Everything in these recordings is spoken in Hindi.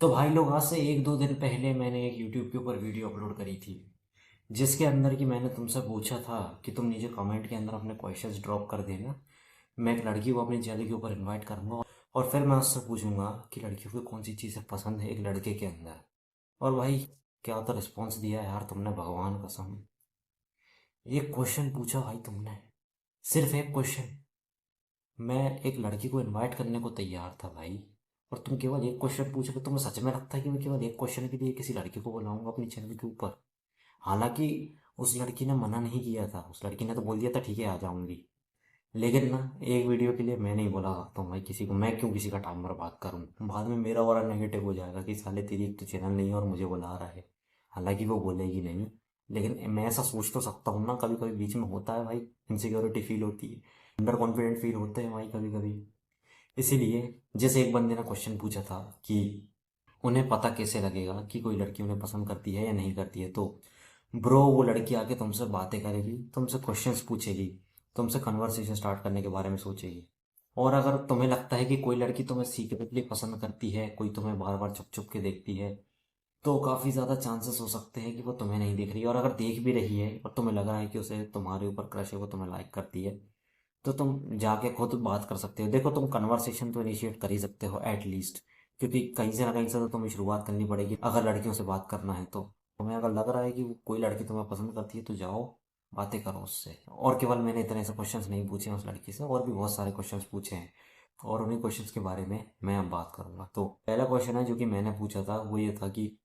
तो भाई लोग, आज से एक दो दिन पहले मैंने एक यूट्यूब के ऊपर वीडियो अपलोड करी थी, जिसके अंदर कि मैंने तुमसे पूछा था कि तुम नीचे कमेंट के अंदर अपने क्वेश्चंस ड्रॉप कर देना। मैं एक लड़की को अपनी चैनल के ऊपर इनवाइट करूंगा और फिर मैं उससे पूछूंगा कि लड़कियों को कौन सी चीज़ें पसंद है एक लड़के के अंदर। और भाई, क्या तो रिस्पॉन्स दिया यार तुमने, भगवान कसम। एक क्वेश्चन पूछा भाई तुमने, सिर्फ एक क्वेश्चन। मैं एक लड़की को इनवाइट करने को तैयार था भाई, और तुम केवल एक क्वेश्चन पूछोगे। तुम्हें सच में लगता है कि मैं केवल एक क्वेश्चन के लिए किसी लड़की को बुलाऊंगा अपनी चैनल के ऊपर? हालांकि उस लड़की ने मना नहीं किया था, उस लड़की ने तो बोल दिया था ठीक है आ जाऊंगी। लेकिन ना, एक वीडियो के लिए मैं नहीं बोला सकता हूँ भाई किसी को। मैं क्यों किसी का टाइम बर्बाद करूँ? बाद में मेरा और नेगेटिव हो जाएगा कि साले तेरी एक तो चैनल नहीं है और मुझे बुला रहा है। हालांकि वो बोलेगी नहीं, लेकिन मैं ऐसा सोच तो सकता हूँ ना। कभी कभी बीच में होता है भाई, इनसिक्योरिटी फील होती है, अंडर कॉन्फिडेंट फील होते हैं भाई कभी कभी। इसीलिए जैसे एक बंदे ने क्वेश्चन पूछा था कि उन्हें पता कैसे लगेगा कि कोई लड़की उन्हें पसंद करती है या नहीं करती है, तो ब्रो वो लड़की आके तुमसे बातें करेगी, तुमसे क्वेश्चंस पूछेगी, तुमसे कन्वर्सेशन स्टार्ट करने के बारे में सोचेगी। और अगर तुम्हें लगता है कि कोई लड़की तुम्हें सीक्रेटली पसंद करती है, कोई तुम्हें बार बार छुप छुप के देखती है, तो काफ़ी ज़्यादा चांसेस हो सकते हैं कि वो तुम्हें नहीं देख रही है। और अगर देख भी रही है और तुम्हें लग रहा है कि उसे तुम्हारे ऊपर क्रश है, वो तुम्हें लाइक करती है, तो तुम जाके खुद बात कर सकते हो। देखो, तुम कन्वर्सेशन तो इनिशिएट कर ही सकते हो एटलीस्ट, क्योंकि कहीं से ना कहीं से तो तुम्हें शुरुआत करनी पड़ेगी अगर लड़कियों से बात करना है तो। तुम्हें अगर लग रहा है कि कोई लड़की तुम्हें पसंद करती है, तो जाओ बातें करो उससे। और केवल मैंने इतने से क्वेश्चंस नहीं पूछे हैं उस लड़की से, और भी बहुत सारे क्वेश्चंस पूछे हैं, और उन्हीं क्वेश्चंस के बारे में मैं अब बात करूंगा। तो पहला क्वेश्चन है जो कि मैंने पूछा था, वो ये था कि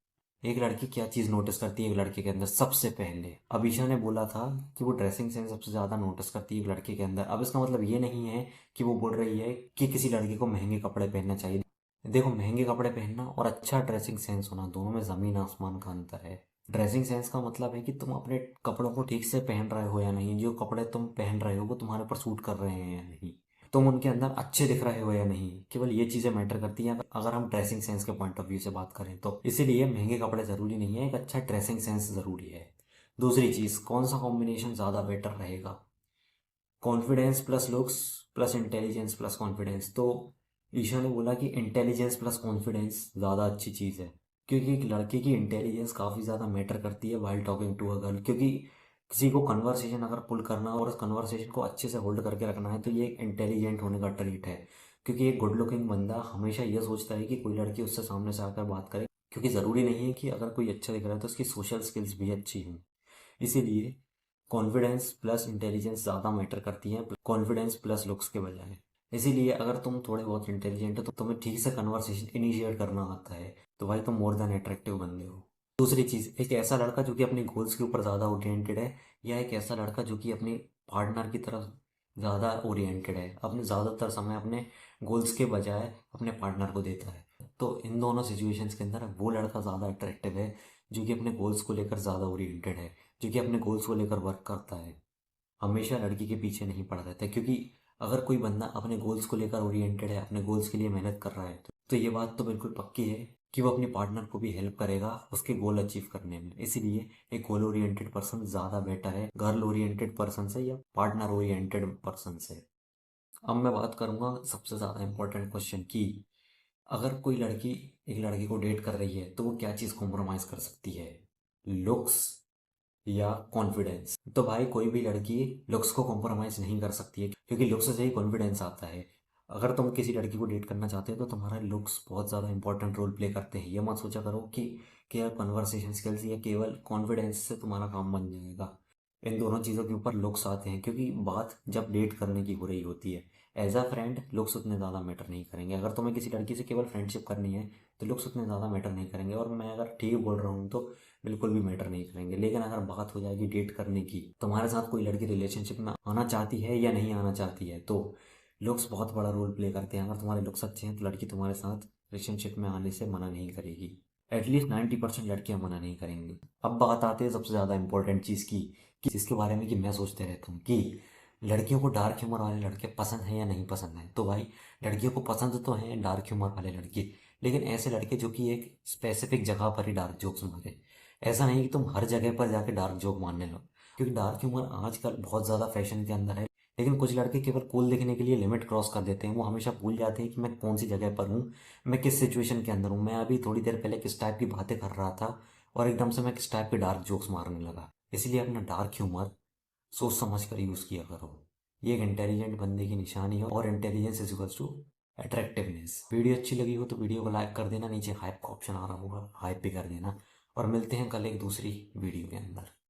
एक लड़की क्या चीज़ नोटिस करती है एक लड़के के अंदर सबसे पहले। अभिषा ने बोला था कि वो ड्रेसिंग सेंस सबसे ज़्यादा नोटिस करती है एक लड़के के अंदर। अब इसका मतलब ये नहीं है कि वो बोल रही है कि किसी लड़के को महंगे कपड़े पहनना चाहिए। देखो, महंगे कपड़े पहनना और अच्छा ड्रेसिंग सेंस होना, दोनों में ज़मीन आसमान का अंतर है। ड्रेसिंग सेंस का मतलब है कि तुम अपने कपड़ों को ठीक से पहन रहे हो या नहीं, जो कपड़े तुम पहन रहे हो वो तुम्हारे ऊपर सूट कर रहे हैं या नहीं, तुम उनके अंदर अच्छे दिख रहे हो या नहीं। केवल ये चीज़ें मैटर करती हैं अगर हम ड्रेसिंग सेंस के पॉइंट ऑफ व्यू से बात करें तो। इसीलिए महंगे कपड़े ज़रूरी नहीं है, एक अच्छा ड्रेसिंग सेंस ज़रूरी है। दूसरी चीज़, कौन सा कॉम्बिनेशन ज़्यादा बेटर रहेगा? Confidence plus looks plus intelligence plus confidence. तो ईशा ने बोला कि इंटेलिजेंस प्लस कॉन्फिडेंस ज़्यादा अच्छी चीज़ है, क्योंकि एक लड़के की इंटेलिजेंस काफ़ी ज़्यादा मैटर करती है while talking to a girl. क्योंकि किसी को कन्वर्सेशन अगर पुल करना और उस कन्वर्सेशन को अच्छे से होल्ड करके रखना है, तो ये एक इंटेलिजेंट होने का ट्रीट है। क्योंकि एक गुड लुकिंग बंदा हमेशा ये सोचता है कि कोई लड़की उससे सामने से आकर बात करे, क्योंकि ज़रूरी नहीं है कि अगर कोई अच्छा दिख रहा है तो उसकी सोशल स्किल्स भी अच्छी हों। इसीलिए कॉन्फिडेंस प्लस इंटेलिजेंस ज़्यादा मैटर करती हैं कॉन्फिडेंस प्लस लुक्स के बजाय। इसीलिए अगर तुम थोड़े बहुत इंटेलिजेंट हो, तो तुम्हें ठीक से कन्वर्सेशन इनिशिएट करना आता है, तो भाई तुम मोर देन अट्रैक्टिव बंदे हो। दूसरी चीज़, एक ऐसा लड़का जो कि अपने गोल्स के ऊपर ज़्यादा ओरिएंटेड है, या एक ऐसा लड़का जो कि अपने पार्टनर की तरफ ज़्यादा ओरिएंटेड है, अपने ज़्यादातर समय अपने गोल्स के बजाय अपने पार्टनर को देता है। तो इन दोनों सिचुएशंस के अंदर वो लड़का ज़्यादा अट्रैक्टिव है जो कि अपने गोल्स को लेकर ज़्यादा ओरिएंटेड है, जो कि अपने गोल्स को लेकर वर्क करता है, हमेशा लड़की के पीछे नहीं पड़ा रहता है। क्योंकि अगर कोई बंदा अपने गोल्स को लेकर ओरिएंटेड है, अपने गोल्स के लिए मेहनत कर रहा है, तो ये बात तो बिल्कुल पक्की है कि वो अपनी पार्टनर को भी हेल्प करेगा उसके गोल अचीव करने में। इसीलिए एक गोल ओरिएंटेड पर्सन ज़्यादा बेटर है गर्ल ओरिएंटेड पर्सन से या पार्टनर ओरिएंटेड पर्सन से। अब मैं बात करूंगा सबसे ज़्यादा इंपॉर्टेंट क्वेश्चन की, अगर कोई लड़की एक लड़के को डेट कर रही है तो वो क्या चीज़ कॉम्प्रोमाइज़ कर सकती है, लुक्स या कॉन्फिडेंस? तो भाई, कोई भी लड़की लुक्स को कॉम्प्रोमाइज़ नहीं कर सकती है, क्योंकि लुक्स से ही कॉन्फिडेंस आता है। अगर तुम किसी लड़की को डेट करना चाहते हो तो तुम्हारा लुक्स बहुत ज़्यादा इंपॉर्टेंट रोल प्ले करते हैं। ये मत सोचा करो कि केवल कन्वर्सेशन स्किल्स या केवल कॉन्फिडेंस से तुम्हारा काम बन जाएगा। इन दोनों चीज़ों के ऊपर लुक्स आते हैं, क्योंकि बात जब डेट करने की हो रही होती है। एज अ फ्रेंड लुक्स उतने ज़्यादा मैटर नहीं करेंगे। अगर तुम्हें किसी लड़की से केवल फ्रेंडशिप करनी है तो लुक्स उतने ज़्यादा मैटर नहीं करेंगे, और मैं अगर ठीक बोल रहा हूँ तो बिल्कुल भी मैटर नहीं करेंगे। लेकिन अगर बात हो जाएगी डेट करने की, तुम्हारे साथ कोई लड़की रिलेशनशिप में आना चाहती है या नहीं आना चाहती है, तो लुक्स बहुत बड़ा रोल प्ले करते हैं। अगर तुम्हारे लुक्स अच्छे हैं तो लड़की तुम्हारे साथ रिलेशनशिप में आने से मना नहीं करेगी। एटलीस्ट 90% लड़कियां मना नहीं करेंगी। अब बात आती है सबसे ज़्यादा इंपॉर्टेंट चीज़ की, कि जिसके बारे में कि मैं सोचते रहता हूँ कि लड़कियों को डार्क ह्यूमर वाले लड़के पसंद हैं या नहीं पसंद हैं। तो भाई, लड़कियों को पसंद तो हैं डार्क ह्यूमर वाले लड़के, लेकिन ऐसे लड़के जो कि एक स्पेसिफिक जगह पर ही डार्क जोक्स मारे। ऐसा नहीं कि तुम हर जगह पर जाके डार्क जोक मारने लो, क्योंकि डार्क ह्यूमर आजकल बहुत ज़्यादा फैशन के अंदर है, लेकिन कुछ लड़के केवल कूल दिखने के लिए लिमिट क्रॉस कर देते हैं। वो हमेशा भूल जाते हैं कि मैं कौन सी जगह पर हूँ, मैं किस सिचुएशन के अंदर हूँ। मैं अभी थोड़ी देर पहले किस टाइप की बातें कर रहा था और एकदम से मैं किस टाइप के डार्क जोक्स मारने लगा। इसलिए अपना डार्क ह्यूमर सोच समझ कर यूज़ किया करो। ये एक इंटेलिजेंट बंदे की निशानी है, और intelligence is equals to attractiveness. Video अच्छी लगी हो तो वीडियो को लाइक कर देना, नीचे हाइप का ऑप्शन आ रहा होगा, हाइप भी कर देना। और मिलते हैं कल एक दूसरी वीडियो के अंदर।